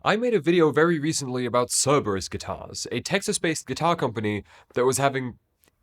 I made a video very recently about Cerberus guitars, a Texas-based guitar company that was having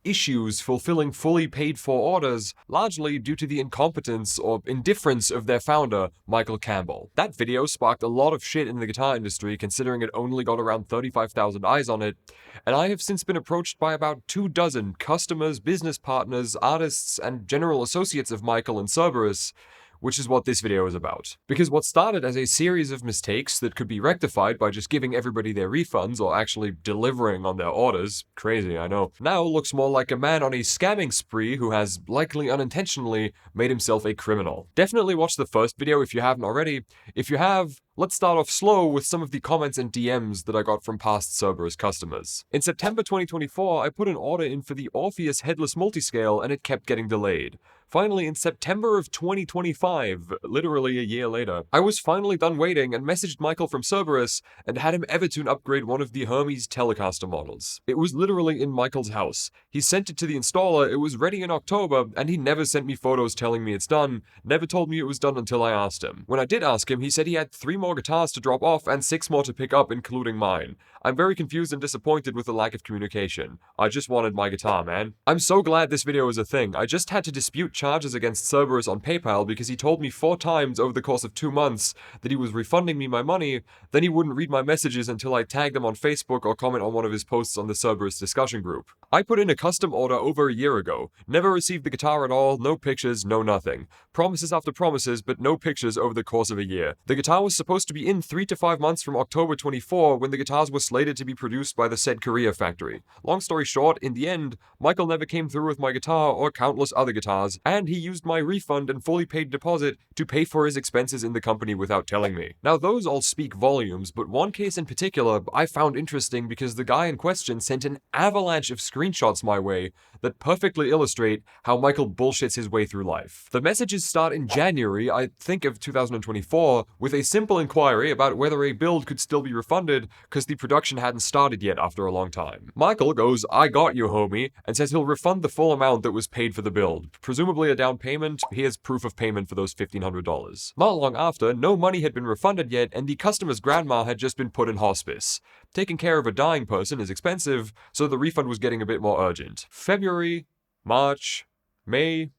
issues fulfilling fully paid for orders, largely due to the incompetence or indifference of their founder, Michael Campbell. That video sparked a lot of shit in the guitar industry, considering it only got around 35,000 eyes on it, and I have since been approached by about 24 customers, business partners, artists, and general associates of Michael and Cerberus, which is what this video is about. Because what started as a series of mistakes that could be rectified by just giving everybody their refunds or actually delivering on their orders, crazy I know, now looks more like a man on a scamming spree who has, likely unintentionally, made himself a criminal. Definitely watch the first video if you haven't already. If you have, let's start off slow with some of the comments and DMs that I got from past Cerberus customers. In September 2024, I put an order in for the Orpheus headless multiscale and it kept getting delayed. Finally, in September of 2025, literally a year later, I was finally done waiting and messaged Michael from Cerberus and had him Evertune upgrade one of the Hermes Telecaster models. It was literally in Michael's house. He sent it to the installer, it was ready in October, and he never sent me photos telling me it's done, never told me it was done until I asked him. When I did ask him, he said he had 3 more guitars to drop off and 6 more to pick up, including mine. I'm very confused and disappointed with the lack of communication. I just wanted my guitar, man. I'm so glad this video is a thing. I just had to dispute charges against Cerberus on PayPal because he told me 4 times over the course of 2 months that he was refunding me my money, then he wouldn't read my messages until I tagged him on Facebook or comment on one of his posts on the Cerberus discussion group. I put in a custom order over a year ago, never received the guitar at all, no pictures, no nothing. Promises after promises, but no pictures over the course of a year. The guitar was supposed to be in 3 to 5 months from October 24 when the guitars were slated to be produced by the said Korea factory. Long story short, in the end, Michael never came through with my guitar or countless other guitars, and he used my refund and fully paid deposit to pay for his expenses in the company without telling me. Now those all speak volumes, but one case in particular I found interesting because the guy in question sent an avalanche of screenshots my way that perfectly illustrate how Michael bullshits his way through life. The messages start in January, I think of 2024, with a simple inquiry about whether a build could still be refunded because the production hadn't started yet after a long time. Michael goes, "I got you, homie," and says he'll refund the full amount that was paid for the build. Presumably a down payment, here's proof of payment for those $1,500. Not long after, no money had been refunded yet and the customer's grandma had just been put in hospice. Taking care of a dying person is expensive, so the refund was getting a bit more urgent. February, March, May,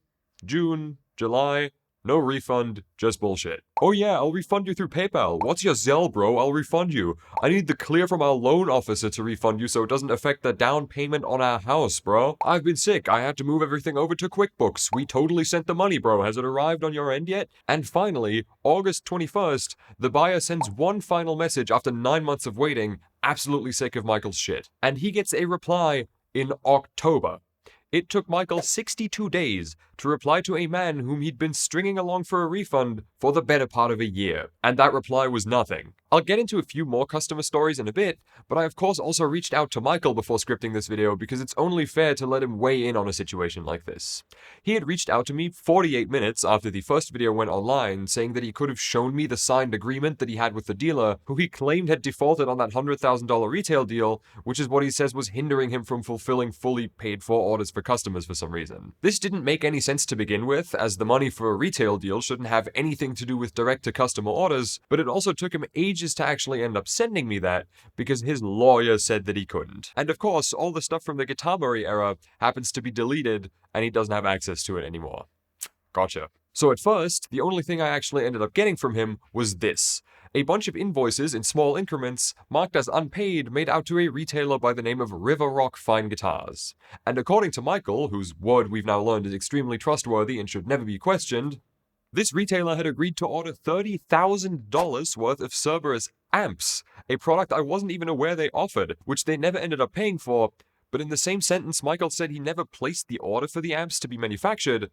June, July, no refund, just bullshit. "Oh yeah, I'll refund you through PayPal. What's your Zelle, bro? I'll refund you. I need the clear from our loan officer to refund you so it doesn't affect the down payment on our house, bro. I've been sick. I had to move everything over to QuickBooks. We totally sent the money, bro. Has it arrived on your end yet?" And finally, August 21st, the buyer sends one final message after 9 months of waiting, absolutely sick of Michael's shit. And he gets a reply in October. It took Michael 62 days to reply to a man whom he'd been stringing along for a refund for the better part of a year, and that reply was nothing. I'll get into a few more customer stories in a bit, but I of course also reached out to Michael before scripting this video because it's only fair to let him weigh in on a situation like this. He had reached out to me 48 minutes after the first video went online, saying that he could have shown me the signed agreement that he had with the dealer, who he claimed had defaulted on that $100,000 retail deal, which is what he says was hindering him from fulfilling fully paid for orders for customers for some reason. This didn't make any sense to begin with, as the money for a retail deal shouldn't have anything to do with direct-to-customer orders, but it also took him ages to actually end up sending me that, because his lawyer said that he couldn't. And of course, all the stuff from the Guitar era happens to be deleted, and he doesn't have access to it anymore. Gotcha. So at first, the only thing I actually ended up getting from him was this. A bunch of invoices in small increments, marked as unpaid, made out to a retailer by the name of River Rock Fine Guitars. And according to Michael, whose word we've now learned is extremely trustworthy and should never be questioned, this retailer had agreed to order $30,000 worth of Cerberus amps, a product I wasn't even aware they offered, which they never ended up paying for, but in the same sentence Michael said he never placed the order for the amps to be manufactured,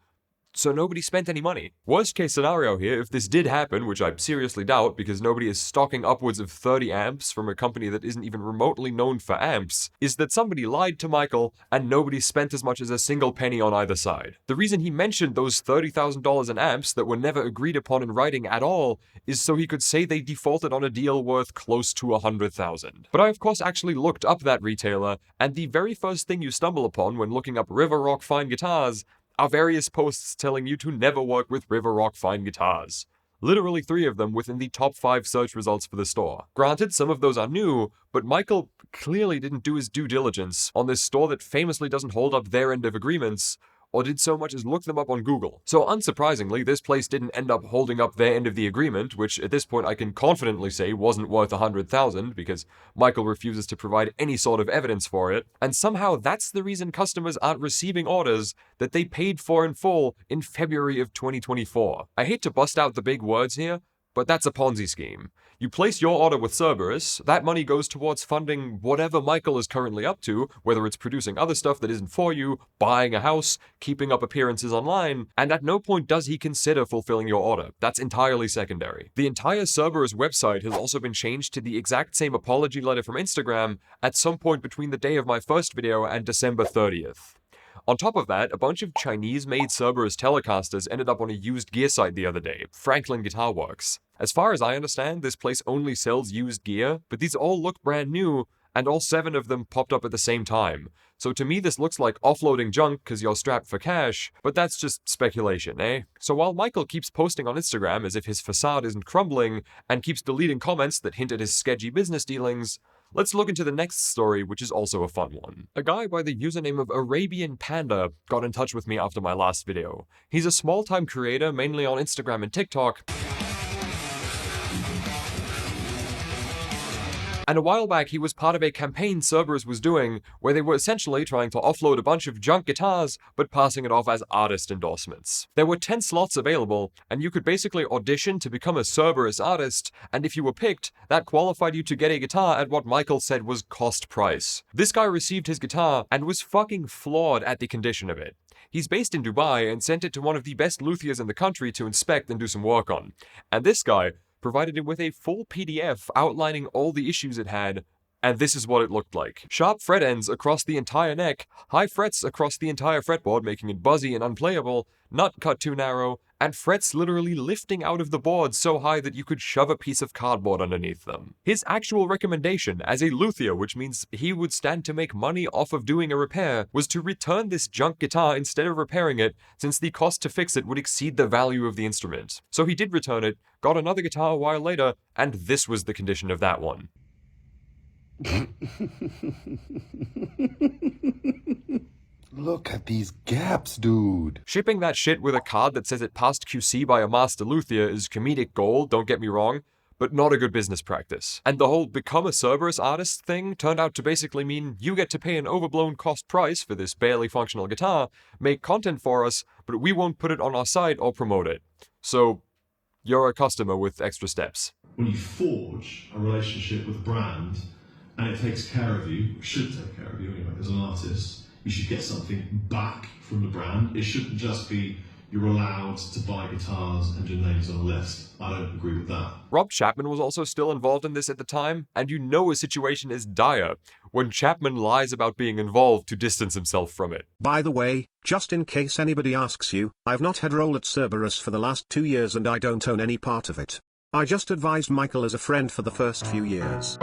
so nobody spent any money. Worst case scenario here, if this did happen, which I seriously doubt because nobody is stocking upwards of 30 amps from a company that isn't even remotely known for amps, is that somebody lied to Michael and nobody spent as much as a single penny on either side. The reason he mentioned those $30,000 in amps that were never agreed upon in writing at all is so he could say they defaulted on a deal worth close to $100,000. But I of course actually looked up that retailer, and the very first thing you stumble upon when looking up River Rock Fine Guitars are various posts telling you to never work with River Rock Fine Guitars. Literally 3 of them within the top 5 search results for the store. Granted, some of those are new, but Michael clearly didn't do his due diligence on this store that famously doesn't hold up their end of agreements, or did so much as look them up on Google. So unsurprisingly, this place didn't end up holding up their end of the agreement, which at this point I can confidently say wasn't worth $100,000 because Michael refuses to provide any sort of evidence for it, and somehow that's the reason customers aren't receiving orders that they paid for in full in February of 2024. I hate to bust out the big words here, but that's a Ponzi scheme. You place your order with Cerberus, that money goes towards funding whatever Michael is currently up to, whether it's producing other stuff that isn't for you, buying a house, keeping up appearances online, and at no point does he consider fulfilling your order. That's entirely secondary. The entire Cerberus website has also been changed to the exact same apology letter from Instagram at some point between the day of my first video and December 30th. On top of that, a bunch of Chinese-made Cerberus Telecasters ended up on a used gear site the other day, Franklin Guitar Works. As far as I understand, this place only sells used gear, but these all look brand new, and all 7 of them popped up at the same time. So to me this looks like offloading junk because you're strapped for cash, but that's just speculation, eh? So while Michael keeps posting on Instagram as if his facade isn't crumbling, and keeps deleting comments that hint at his sketchy business dealings, let's look into the next story, which is also a fun one. A guy by the username of Arabian Panda got in touch with me after my last video. He's a small-time creator, mainly on Instagram and TikTok, and a while back he was part of a campaign Cerberus was doing where they were essentially trying to offload a bunch of junk guitars but passing it off as artist endorsements. There were 10 slots available, and you could basically audition to become a Cerberus artist, and if you were picked, that qualified you to get a guitar at what Michael said was cost price. This guy received his guitar and was fucking floored at the condition of it. He's based in Dubai and sent it to one of the best luthiers in the country to inspect and do some work on. And this guy provided him with a full PDF outlining all the issues it had, and this is what it looked like. Sharp fret ends across the entire neck, high frets across the entire fretboard making it buzzy and unplayable, nut cut too narrow, and frets literally lifting out of the board so high that you could shove a piece of cardboard underneath them. His actual recommendation as a luthier, which means he would stand to make money off of doing a repair, was to return this junk guitar instead of repairing it, since the cost to fix it would exceed the value of the instrument. So he did return it, got another guitar a while later, and this was the condition of that one. Look at these gaps, dude. Shipping that shit with a card that says it passed QC by a master luthier is comedic gold, don't get me wrong, but not a good business practice. And the whole become a Cerberus artist thing turned out to basically mean you get to pay an overblown cost price for this barely functional guitar, make content for us, but we won't put it on our site or promote it. So, you're a customer with extra steps. When you forge a relationship with a brand, and it takes care of you, should take care of you anyway, as an artist, you should get something back from the brand. It shouldn't just be you're allowed to buy guitars and your name's on a list. I don't agree with that. Rob Chapman was also still involved in this at the time, and you know his situation is dire when Chapman lies about being involved to distance himself from it. By the way, just in case anybody asks you, I've not had a role at Cerberus for the last 2 years and I don't own any part of it. I just advised Michael as a friend for the first few years.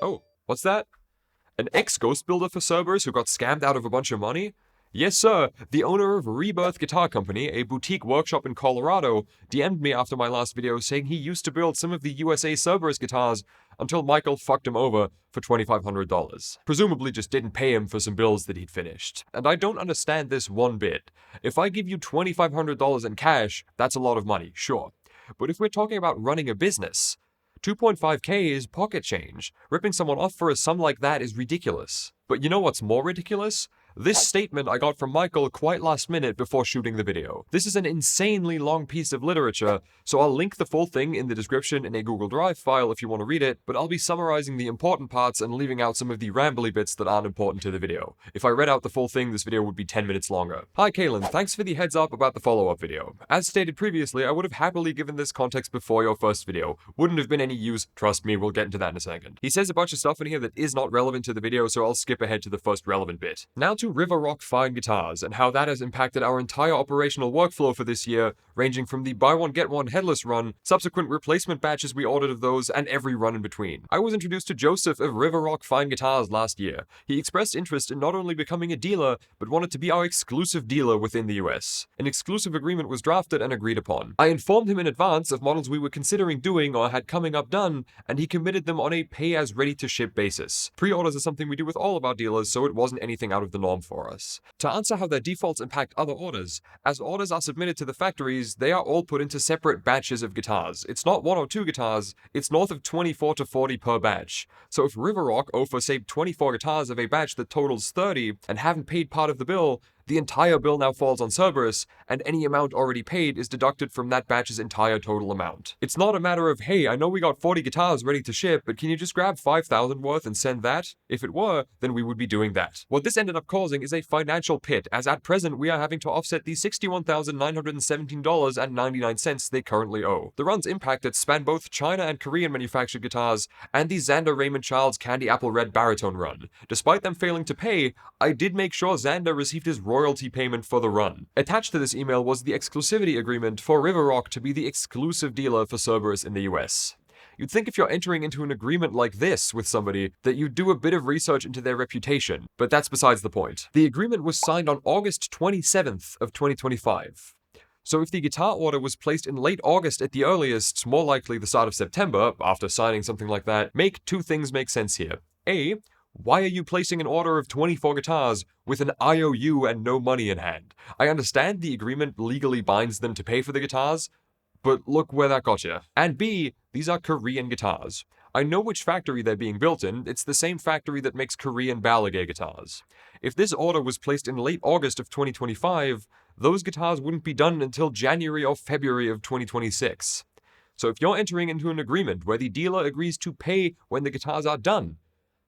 Oh, what's that? An ex-ghost builder for Cerberus who got scammed out of a bunch of money? Yes, sir. The owner of Rebirth Guitar Company, a boutique workshop in Colorado, DM'd me after my last video saying he used to build some of the USA Cerberus guitars until Michael fucked him over for $2,500. Presumably just didn't pay him for some bills that he'd finished. And I don't understand this one bit. If I give you $2,500 in cash, that's a lot of money, sure. But if we're talking about running a business, $2.5K is pocket change. Ripping someone off for a sum like that is ridiculous. But you know what's more ridiculous? This statement I got from Michael quite last minute before shooting the video. This is an insanely long piece of literature, so I'll link the full thing in the description in a Google Drive file if you want to read it, but I'll be summarizing the important parts and leaving out some of the rambly bits that aren't important to the video. If I read out the full thing, this video would be 10 minutes longer. Hi Kaylin, thanks for the heads up about the follow-up video. As stated previously, I would have happily given this context before your first video. Wouldn't have been any use, trust me, we'll get into that in a second. He says a bunch of stuff in here that is not relevant to the video, so I'll skip ahead to the first relevant bit. Now to River Rock Fine Guitars and how that has impacted our entire operational workflow for this year, ranging from the buy one get one headless run, subsequent replacement batches we ordered of those, and every run in between. I was introduced to Joseph of River Rock Fine Guitars last year. He expressed interest in not only becoming a dealer, but wanted to be our exclusive dealer within the US. An exclusive agreement was drafted and agreed upon. I informed him in advance of models we were considering doing or had coming up done, and he committed them on a pay-as-ready-to-ship basis. Pre-orders are something we do with all of our dealers, so it wasn't anything out of the norm for us. To answer how their defaults impact other orders, as orders are submitted to the factories, they are all put into separate batches of guitars. It's not 1 or 2 guitars, it's north of 24 to 40 per batch. So if River Rock owe for say 24 guitars of a batch that totals 30 and haven't paid part of the bill, the entire bill now falls on Cerberus, and any amount already paid is deducted from that batch's entire total amount. It's not a matter of, hey, I know we got 40 guitars ready to ship, but can you just grab 5,000 worth and send that? If it were, then we would be doing that. What this ended up causing is a financial pit, as at present we are having to offset the $61,917.99 they currently owe. The runs impacted span both China and Korean manufactured guitars, and the Xander Raymond Child's Candy Apple Red Baritone run. Despite them failing to pay, I did make sure Xander received his royalty payment for the run. Attached to this email was the exclusivity agreement for River Rock to be the exclusive dealer for Cerberus in the US. You'd think if you're entering into an agreement like this with somebody that you'd do a bit of research into their reputation, but that's besides the point. The agreement was signed on August 27th of 2025. So if the guitar order was placed in late August at the earliest, more likely the start of September, after signing something like that, two things make sense here. A, why are you placing an order of 24 guitars with an IOU and no money in hand? I understand the agreement legally binds them to pay for the guitars, but look where that got you. And B, these are Korean guitars. I know which factory they're being built in. It's the same factory that makes Korean Balliger guitars. If this order was placed in late August of 2025, those guitars wouldn't be done until January or February of 2026. So if you're entering into an agreement where the dealer agrees to pay when the guitars are done,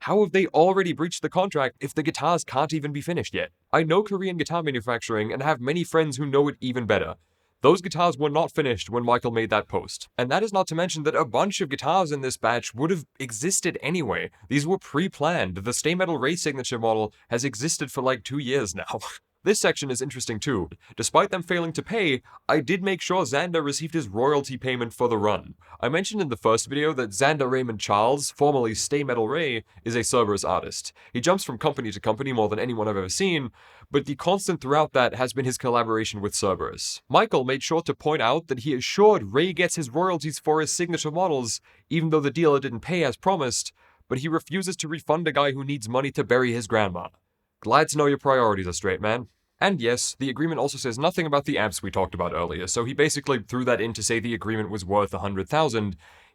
how have they already breached the contract if the guitars can't even be finished yet? I know Korean guitar manufacturing and have many friends who know it even better. Those guitars were not finished when Michael made that post. And that is not to mention that a bunch of guitars in this batch would have existed anyway. These were pre-planned. The Stay Metal Ray signature model has existed for like 2 years now. This section is interesting too. Despite them failing to pay, I did make sure Xander received his royalty payment for the run. I mentioned in the first video that Xander Raymond Charles, formerly Stay Metal Ray, is a Cerberus artist. He jumps from company to company more than anyone I've ever seen, but the constant throughout that has been his collaboration with Cerberus. Michael made sure to point out that he assured Ray gets his royalties for his signature models, even though the dealer didn't pay as promised, but he refuses to refund a guy who needs money to bury his grandma. Glad to know your priorities are straight, man. And yes, the agreement also says nothing about the amps we talked about earlier, so he basically threw that in to say the agreement was worth $100,000,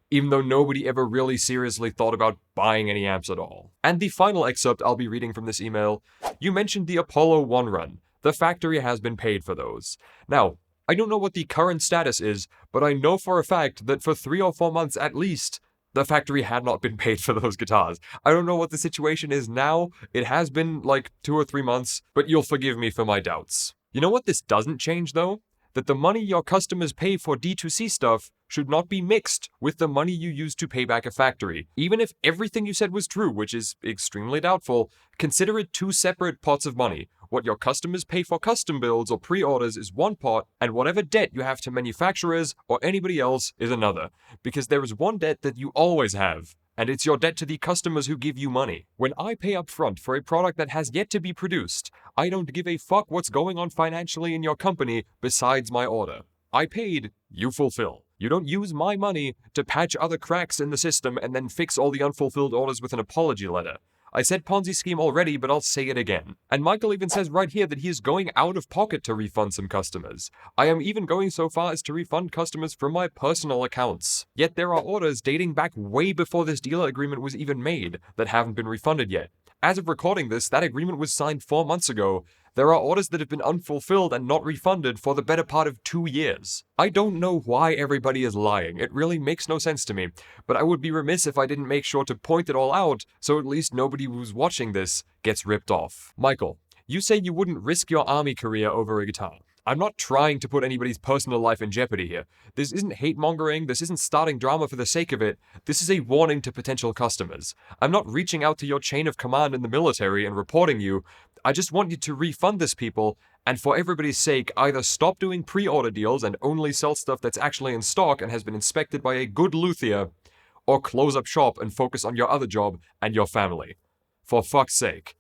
even though nobody ever really seriously thought about buying any amps at all. And the final excerpt I'll be reading from this email, you mentioned the Apollo 1 run. The factory has been paid for those. Now, I don't know what the current status is, but I know for a fact that for 3 or 4 months at least, the factory had not been paid for those guitars. I don't know what the situation is now. It has been like 2 or 3 months, but you'll forgive me for my doubts. You know what this doesn't change though? That the money your customers pay for D2C stuff should not be mixed with the money you use to pay back a factory. Even if everything you said was true, which is extremely doubtful, consider it 2 separate pots of money. What your customers pay for custom builds or pre-orders is one pot, and whatever debt you have to manufacturers or anybody else is another. Because there is one debt that you always have, and it's your debt to the customers who give you money. When I pay up front for a product that has yet to be produced, I don't give a fuck what's going on financially in your company besides my order. I paid, you fulfill. You don't use my money to patch other cracks in the system and then fix all the unfulfilled orders with an apology letter. I said Ponzi scheme already, but I'll say it again. And Michael even says right here that he is going out of pocket to refund some customers. I am even going so far as to refund customers from my personal accounts. Yet there are orders dating back way before this dealer agreement was even made that haven't been refunded yet. As of recording this, that agreement was signed 4 months ago. There are orders that have been unfulfilled and not refunded for the better part of 2 years. I don't know why everybody is lying. It really makes no sense to me. But I would be remiss if I didn't make sure to point it all out, so at least nobody who's watching this gets ripped off. Michael, you say you wouldn't risk your army career over a guitar. I'm not trying to put anybody's personal life in jeopardy here. This isn't hate mongering, this isn't starting drama for the sake of it. This is a warning to potential customers. I'm not reaching out to your chain of command in the military and reporting you. I just want you to refund this people, and for everybody's sake, either stop doing pre-order deals and only sell stuff that's actually in stock and has been inspected by a good luthier, or close up shop and focus on your other job and your family. For fuck's sake.